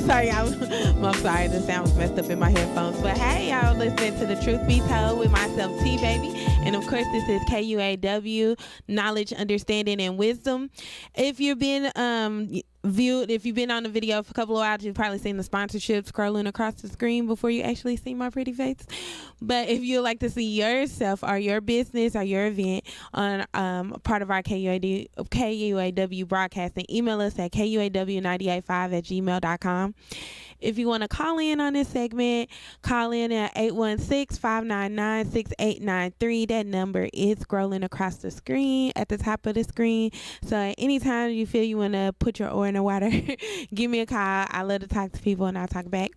sorry, I'm sorry, the sound was messed up in my headphones. But hey, y'all, listening to The Truth Be Told with myself, Tbeyb. And of course, this is KUAW, Knowledge, Understanding, and Wisdom. If you've been if you've been on the video for a couple of hours, you've probably seen the sponsorship scrolling across the screen before you actually see my pretty face. But if you'd like to see yourself or your business or your event on part of our KUAW broadcasting, email us at kuaw985@gmail.com. If you want to call in on this segment, call in at 816-599-6893. That number is scrolling across the screen at the top of the screen. So at any time you feel you want to put your oar in the water, give me a call. I love to talk to people and I'll talk back.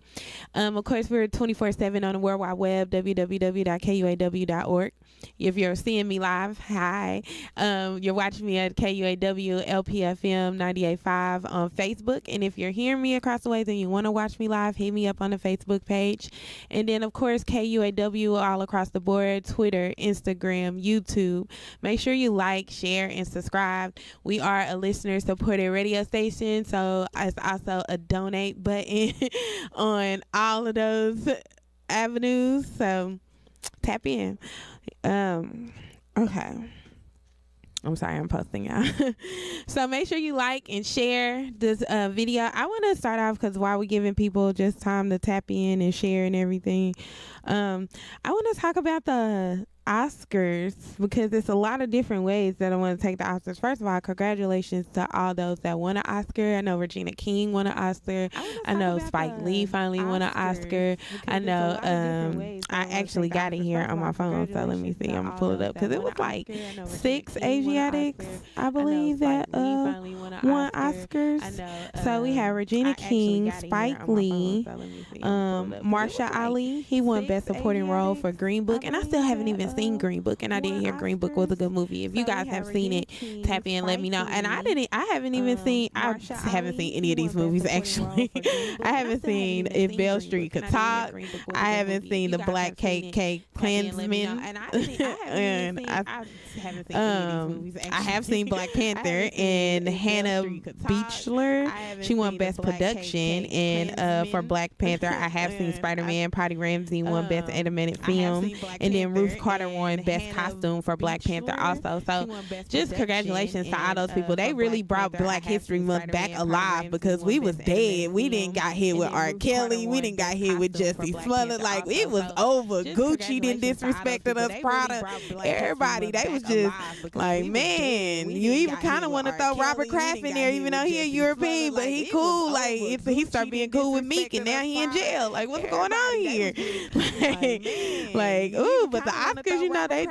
Of course, we're 24/7 on the World Wide Web, www.kuaw.org. If you're seeing me live, hi. You're watching me at KUAW LPFM 98.5 on Facebook. And if you're hearing me across the way and you want to watch me live, hit me up on the Facebook page. And then, of course, KUAW all across the board, Twitter, Instagram, YouTube. Make sure you like, share, and subscribe. We are a listener-supported radio station, so it's also a donate button on all of those avenues. So tap in. Okay. I'm sorry, I'm posting y'all. So make sure you like and share this video. I want to start off because while we're giving people just time to tap in and share and everything, I want to talk about the Oscars because there's a lot of different ways that I want to take the Oscars. First of all, congratulations to all those that won an Oscar. I know Regina King won an Oscar. I know Spike Lee finally won an Oscar. I know I actually got it here on my phone, so let me see. I'm gonna pull it up because it was like 6 Asiatics, I believe, that won Oscars. So we have Regina King, Spike Lee, Marsha Ali. He won Best Supporting Role for Green Book, and I still haven't even seen Green Book, and I did hear Green Book was a good movie. If you guys have seen it, tap in, let me know. And I haven't seen any of these movies actually. I haven't seen If Beale Street Could Talk. I haven't seen the Black KK Klansman, and I have seen Black Panther and Hannah Beachler. She won Best Production, and for Black Panther, I have seen Spider-Man. Patty Ramsey won Best Animated Film, and then Ruth Carter won Best Costume for Black Panther also. So just congratulations to all those people. They really brought Black History Month back alive because we was dead. We didn't got hit with R. Kelly. We didn't got hit with Jussie Smollett. Like, it was over. Gucci didn't disrespected us. Prada, everybody. They was just like, man, you even kind of want to throw Robert Kraft in there, even though he a European, but he cool. Like, he started being cool with Meek, and now he in jail. Like, what's going on here? Like, ooh, but the Oscars, you know, they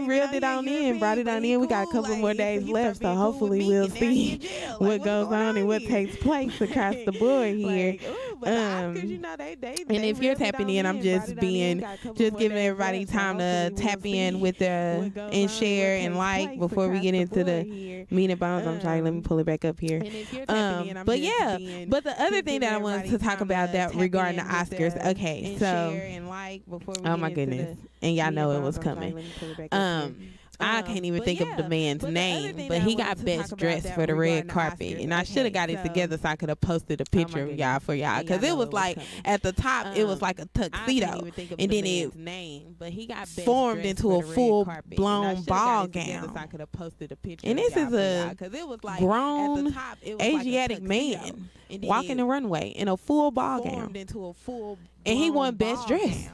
reeled it on in, brought it on in. We got a couple more days left, so hopefully we'll see what goes on and what takes place across the board here. And if you're tapping in, I'm just giving everybody time to tap in with and share and like before we get into the meat and bones. I'm sorry, let me pull it back up here. But yeah, but the other thing that I wanted to talk about that regarding the Oscars. Okay, so oh my goodness, and y'all know it was coming. I can't even think of the man's name, but he got best dressed for the red carpet, and I should have got it together so I could have posted a picture of y'all for y'all, because it was like at the top it was like a tuxedo, and then it formed into a full blown ball gown. And this is a grown Asiatic man walking the runway in a full ball gown, and he won best dress.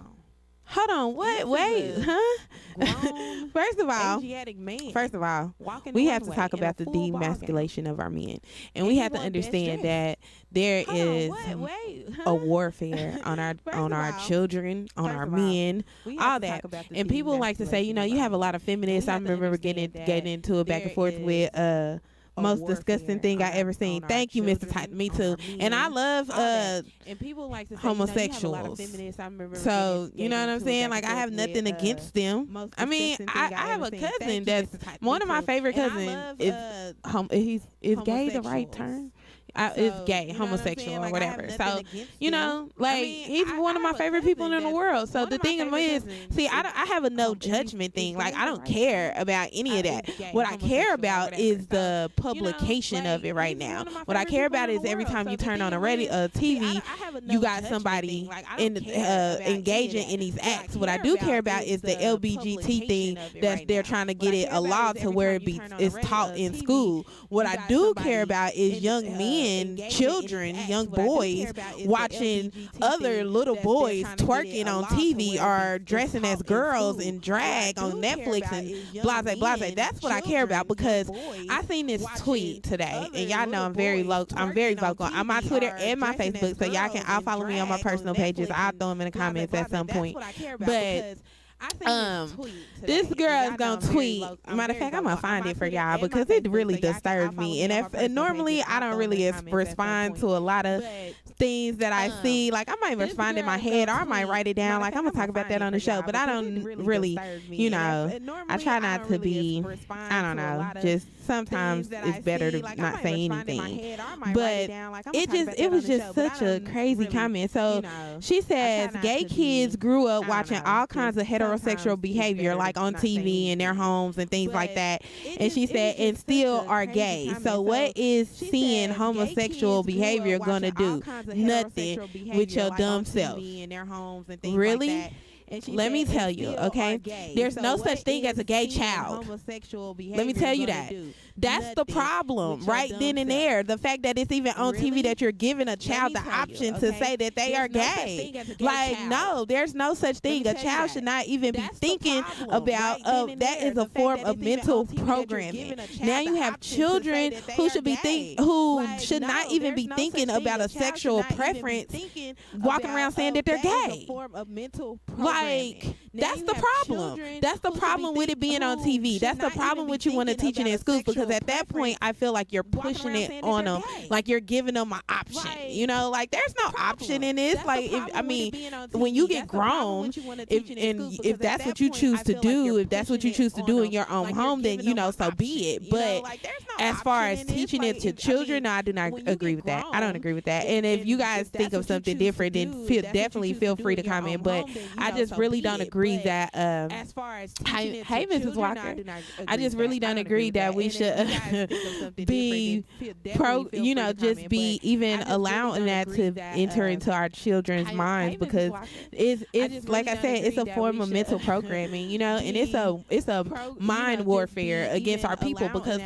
Hold on, what? Wait, huh? First of all, we have to talk about the demasculation of our men, and we have to understand that there is a warfare on our children, on our men, all that. And people like to say, you know, you have a lot of feminists. I remember getting into it back and forth with most disgusting thing I ever seen. Thank you, Mr. Titan. Me too. And I love homosexuals. So you know what I'm saying? Like, I have nothing against them. I mean, I have a cousin that's one of my favorite cousins. Is gay the right term? is gay, homosexual, or whatever. So, like, he's one of my favorite people in the world. So the thing is, see, I have a no judgment thing. Like, I don't care about any of that. What I care about is the publication of it right now. What I care about is every time you turn on a TV, you got somebody engaging in these acts. What I do care about is the LGBT thing that they're trying to get it a law to where it's taught in school. What I do care about is young men, children, young boys watching other little boys twerking on TV or dressing as girls in drag on Netflix and blase blase. That's what I care about, because I seen this tweet today, and y'all know I'm very vocal on my Twitter and my Facebook, so y'all follow me on my personal pages. I'll throw them in the comments at some point. But this girl is gonna tweet. Matter of fact, I'm gonna find it for y'all because it really disturbed me. And normally I don't really respond to a lot of things that I see. Like, I might respond in my head, or I might write it down. Like, I'm gonna talk about that on the show, but I don't really, I try not to be, I don't know, just sometimes it's better to not say anything. But it was just such a crazy comment. So she says gay kids grew up watching all kinds of heterosexual behavior, like on TV in their homes and things like that. And she said, and still are gay. So what is seeing homosexual behavior gonna do? Nothing with your dumb self. Really? Let me tell you, okay? There's no such thing as a gay child. Let me tell you that. That's the problem right then and there. The fact that it's even on TV that you're giving a child the option to say that they are gay. Like, no, there's no such thing. A child should not even be thinking about that is a form of mental programming. Now you have children who should not even be thinking about a sexual preference, walking around saying that they're gay. Like, that's the problem. That's the problem with it being on TV. That's the problem with you want to teach it in schools, because at that point, I feel like you're pushing it on them, like you're giving them an option. Like, there's no option in this. Like, when you get grown, if that's what you choose to do, in your own home, then so be it. But as far as teaching it to children, no, I do not agree with that. I don't agree with that. And if you guys think of something different, then definitely feel free to comment. But I just really don't agree that as far as hey Mrs. Walker, I just really don't agree that we should be just be even allowing that to enter into our children's minds, because it's like I said, it's a form of mental programming, and it's a mind warfare against our people. Because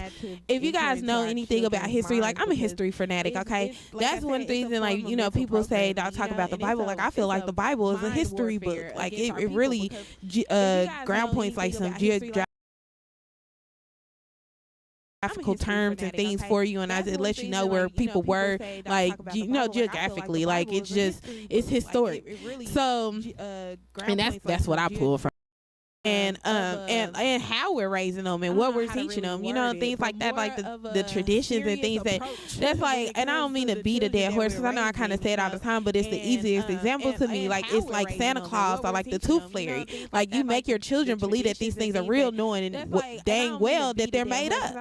if you guys know anything about history, like, I'm a history fanatic, okay? That's one reason, like, people say don't talk about the Bible. Like, I feel like the Bible is a history book. Like, it really ground points like some geographical terms and things for you, and it lets you know where people were, like, geographically. Like, it's historic. So, and that's what I pull from. And how we're raising them and what we're teaching them, things like that, like the traditions and things that's like. And I don't mean to beat a dead horse, because I know I kind of say it all the time, but it's the easiest example to me. Like, it's like Santa Claus or like the Tooth Fairy. Like, you make your children believe that these things are real, knowing dang well that they're made up.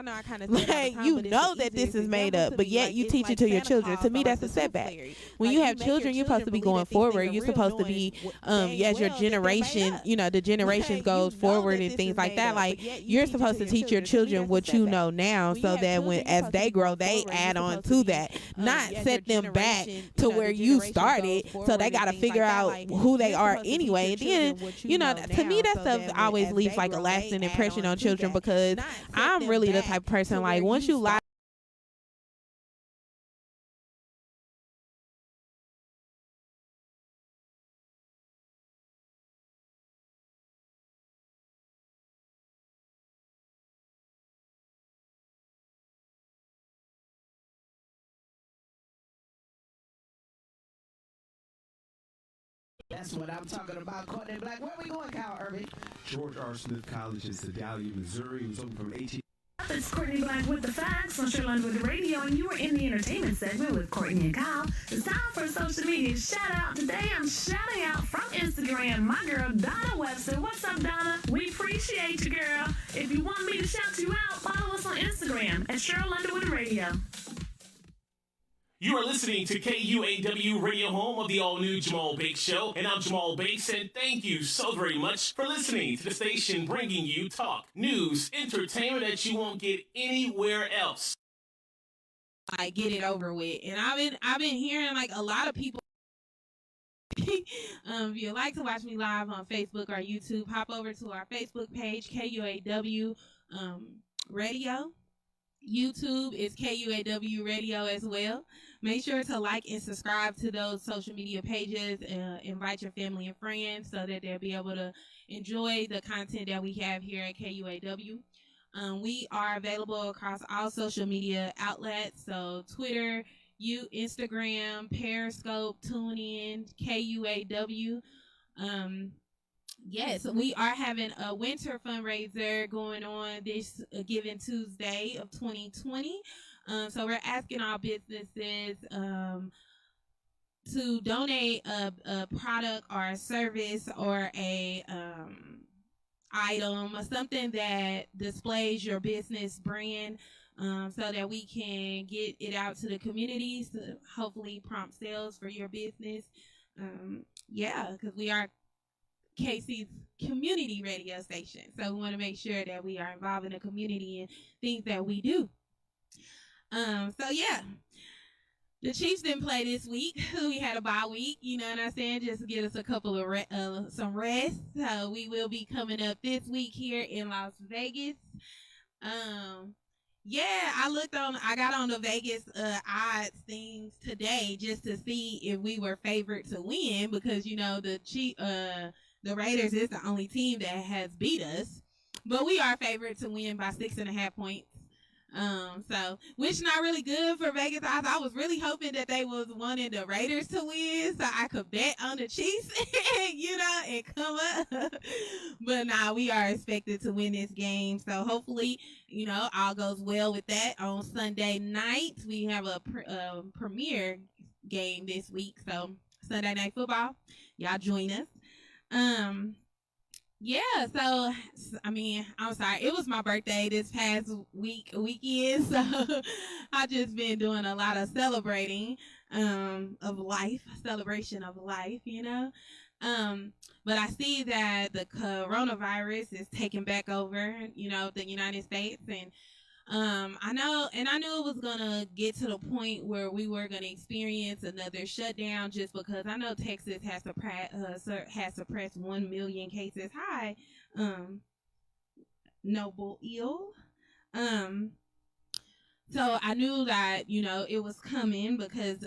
Like, that this is made up, but yet you teach it to your children. To me, that's a setback. When you have children, you're supposed to be going forward. You're supposed to be as your generation, the generations goes forward and things like that. Like, you're supposed to teach your children what you know now, so that as they grow, they add on to that, not set them back to where you started, so they got to figure out who they are anyway. And then, to me, that stuff always leaves like a lasting impression on children, because I'm really the type of person, like, once you lie That's what I'm talking about. Courtney Black. Where we going, Kyle Irving? George R. Smith College in Sedalia, Missouri. It was open from 18. It's Courtney Black with the facts on Sherland with the radio, and you are in the entertainment segment with Courtney and Kyle. It's time for a social media shout out. Today I'm shouting out from Instagram my girl Donna Webster. What's up, Donna? We appreciate you, girl. If you want me to shout you out, follow us on Instagram at Cheryl Underwood Radio. You are listening to KUAW Radio, home of the all-new Jamal Bakes Show, and I'm Jamal Bakes, and thank you so very much for listening to the station bringing you talk, news, entertainment that you won't get anywhere else. Like, get it over with. And I've been hearing like a lot of people. If you like to watch me live on Facebook or YouTube, hop over to our Facebook page, KUAW Radio. YouTube is KUAW Radio as well. Make sure to like and subscribe to those social media pages. Invite your family and friends so that they'll be able to enjoy the content that we have here at KUAW. We are available across all social media outlets, so Twitter, Instagram, Periscope, TuneIn, KUAW. Yes, we are having a winter fundraiser going on this given Tuesday of 2020. So we're asking our businesses to donate a product or a service or a item or something that displays your business brand, so that we can get it out to the communities to hopefully prompt sales for your business. Yeah, because we are KC's community radio station, so we want to make sure that we are involved in the community and things that we do. So yeah, the Chiefs didn't play this week. We had a bye week, you know what I'm saying, just to get us a couple of some rest. So we will be coming up this week here in Las Vegas. Yeah, I got on the Vegas odds things today just to see if we were favored to win, because you know the Raiders is the only team that has beat us, but we are favored to win by 6.5 points. So, which not really good for Vegas odds. I was really hoping that they was wanting the Raiders to win so I could bet on the Chiefs, you know, and come up. But nah, we are expected to win this game. So hopefully, you know, all goes well with that. On Sunday night, we have a premiere game this week. So Sunday Night Football, y'all join us. Yeah, so I mean, I'm sorry, it was my birthday this past weekend, so I just been doing a lot of celebrating of life, celebration of life, you know. But I see that the coronavirus is taking back over, you know, the United States, and I knew it was gonna get to the point where we were gonna experience another shutdown, just because I know Texas has suppressed 1 million cases high. Noble ill. So I knew that, you know, it was coming because,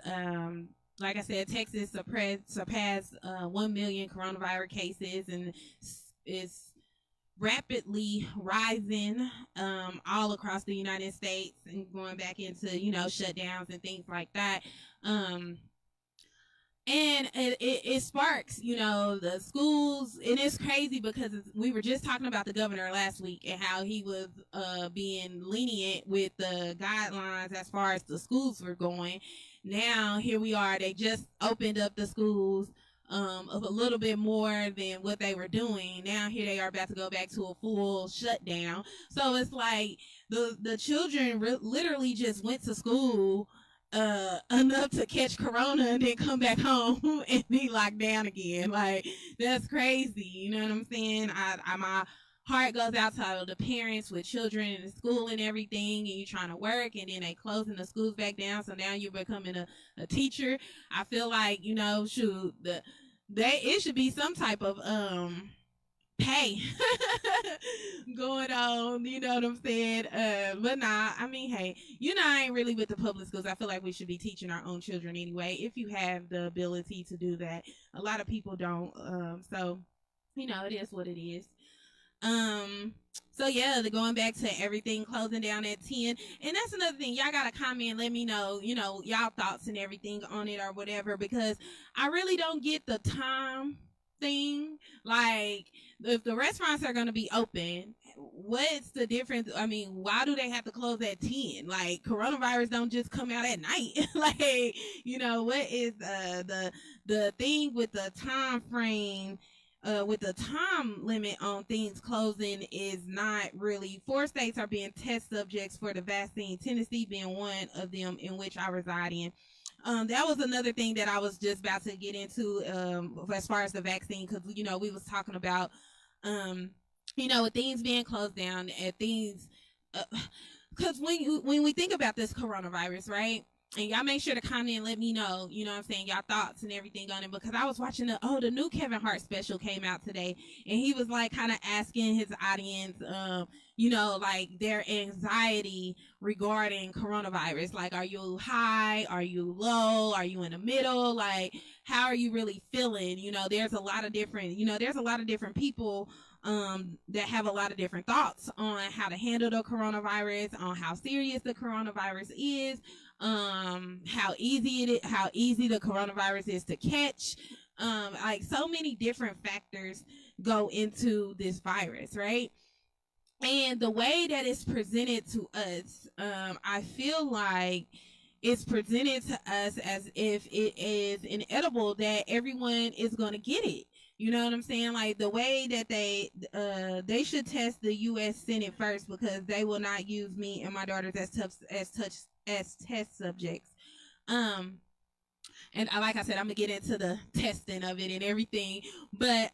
like I said, Texas surpassed 1 million coronavirus cases and is rapidly rising all across the United States and going back into, you know, shutdowns and things like that. And it sparks, you know, the schools, and it's crazy because we were just talking about the governor last week and how he was being lenient with the guidelines as far as the schools were going. Now here we are, they just opened up the schools of a little bit more than what they were doing. Now here they are about to go back to a full shutdown. So it's like the children literally just went to school enough to catch corona and then come back home and be locked down again. Like, that's crazy, you know what I'm saying? My heart goes out to all the parents with children in school and everything, and you're trying to work, and then they closing the schools back down, so now you're becoming a teacher. I feel like, you know, it should be some type of pay going on, you know what I'm saying? But nah, I mean, hey, you know, I ain't really with the public schools. I feel like we should be teaching our own children anyway, if you have the ability to do that. A lot of people don't, so, you know, it is what it is. So yeah, the going back to everything closing down at 10, and that's another thing. Y'all gotta comment, let me know, you know, y'all thoughts and everything on it or whatever, because I really don't get the time thing. Like, if the restaurants are gonna be open, what's the difference? I mean, why do they have to close at 10? Like, coronavirus don't just come out at night. Like, you know, what is the thing with the time frame? With the time limit on things closing is not really. 4 states are being test subjects for the vaccine, Tennessee being one of them, in which I reside in. That was another thing that I was just about to get into, as far as the vaccine, because we was talking about, with things being closed down and things, because when we think about this coronavirus, right? And y'all make sure to comment and let me know, what I'm saying, y'all thoughts and everything on it, because I was watching the new Kevin Hart special came out today, and he was like kind of asking his audience, like their anxiety regarding coronavirus. Like, are you high? Are you low? Are you in the middle? Like, how are you really feeling? There's a lot of different, people that have a lot of different thoughts on how to handle the coronavirus, on how serious the coronavirus is, how easy the coronavirus is to catch. Like, so many different factors go into this virus, right? And the way that it's presented to us, I feel like it's presented to us as if it is inedible, that everyone is going to get it. You know what I'm saying? Like, the way that they should test the U.S. Senate first, because they will not use me and my daughters as test subjects. And like I said, I'm gonna get into the testing of it and everything, but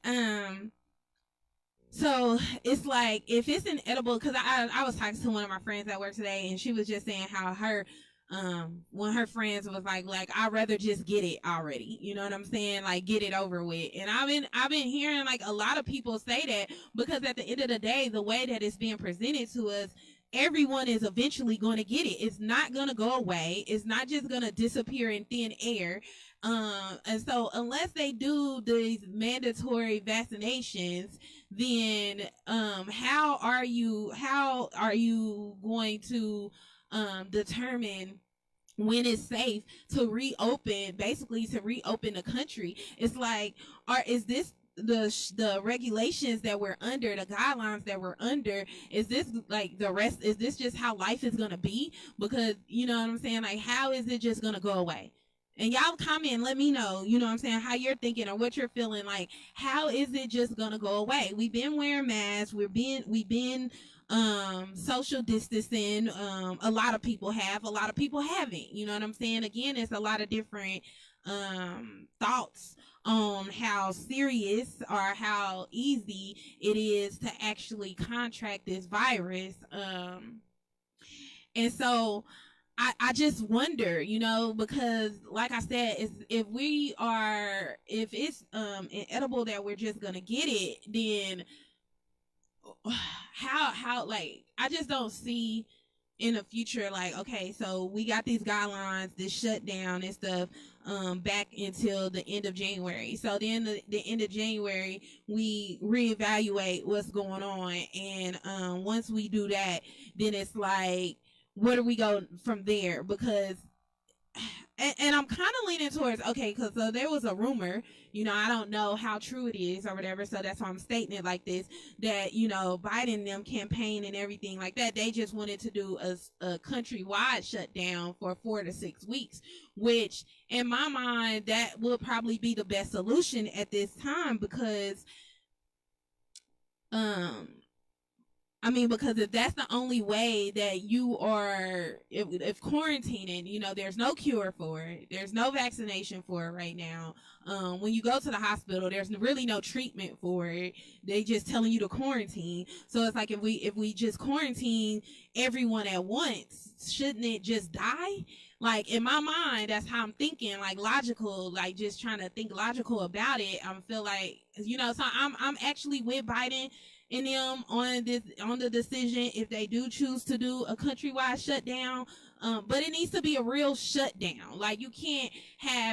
so it's like, if it's inedible, because I was talking to one of my friends at work today, and she was just saying how her when her friends was like I'd rather just get it already, you know what I'm saying, like, get it over with. And I've been hearing like a lot of people say that, because at the end of the day, the way that it's being presented to us, everyone is eventually going to get it. It's not going to go away. It's not just going to disappear in thin air. And so unless they do these mandatory vaccinations, then how are you going to determine when it's safe to reopen the country? It's like, is this the regulations that we're under, the guidelines that we're under, is this like the rest? Is this just how life is going to be? Because, you know what I'm saying, like, how is it just going to go away? And y'all comment and let me know, you know what I'm saying, how you're thinking or what you're feeling. Like, how is it just gonna go away? We've been wearing masks, we've been social distancing. A lot of people haven't, you know what I'm saying? Again, it's a lot of different thoughts on how serious or how easy it is to actually contract this virus. And so I just wonder, because like I said, if it's inedible that we're just gonna get it, then how like, I just don't see in the future, like, okay, so we got these guidelines, this shutdown and stuff, back until the end of January. So then the end of January, we reevaluate what's going on, and once we do that, then it's like, where do we go from there? Because, and I'm kind of leaning towards, okay, because so there was a rumor, I don't know how true it is or whatever, so that's why I'm stating it like this, that, Biden and them campaign and everything like that, they just wanted to do a countrywide shutdown for 4 to 6 weeks, which in my mind, that will probably be the best solution at this time, because because if that's the only way that you are, if quarantining, there's no cure for it, there's no vaccination for it right now. When you go to the hospital, there's really no treatment for it. They just telling you to quarantine. So it's like, if we just quarantine everyone at once, shouldn't it just die? Like, in my mind, that's how I'm thinking, like, logical, like, just trying to think logical about it. I feel like, so I'm actually with Biden and them on the decision, if they do choose to do a countrywide shutdown. But it needs to be a real shutdown. Like, you can't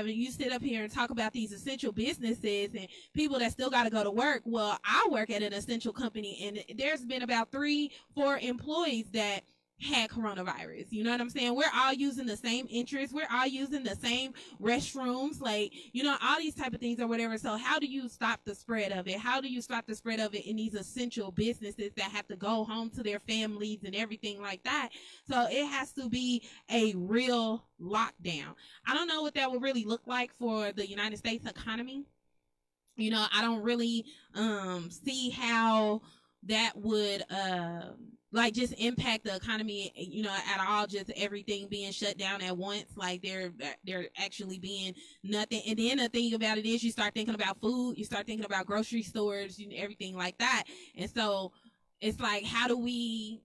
you sit up here and talk about these essential businesses and people that still got to go to work. Well, I work at an essential company, and there's been about 3-4 employees that had coronavirus. You know what I'm saying? We're all using the same interests. We're all using the same restrooms, like, all these type of things or whatever. So how do you stop the spread of it? How do you stop the spread of it in these essential businesses that have to go home to their families and everything like that? So it has to be a real lockdown. I don't know what that would really look like for the United States economy. I don't really see how that would like just impact the economy, you know, at all, just everything being shut down at once, like there actually being nothing. And then the thing about it is you start thinking about food, you start thinking about grocery stores and everything like that. And so it's like, how do we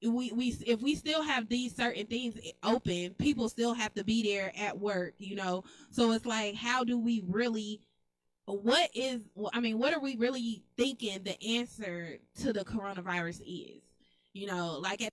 if we still have these certain things open, people still have to be there at work, you know? So it's like, how do we really, what are we really thinking the answer to the coronavirus is? You know, like at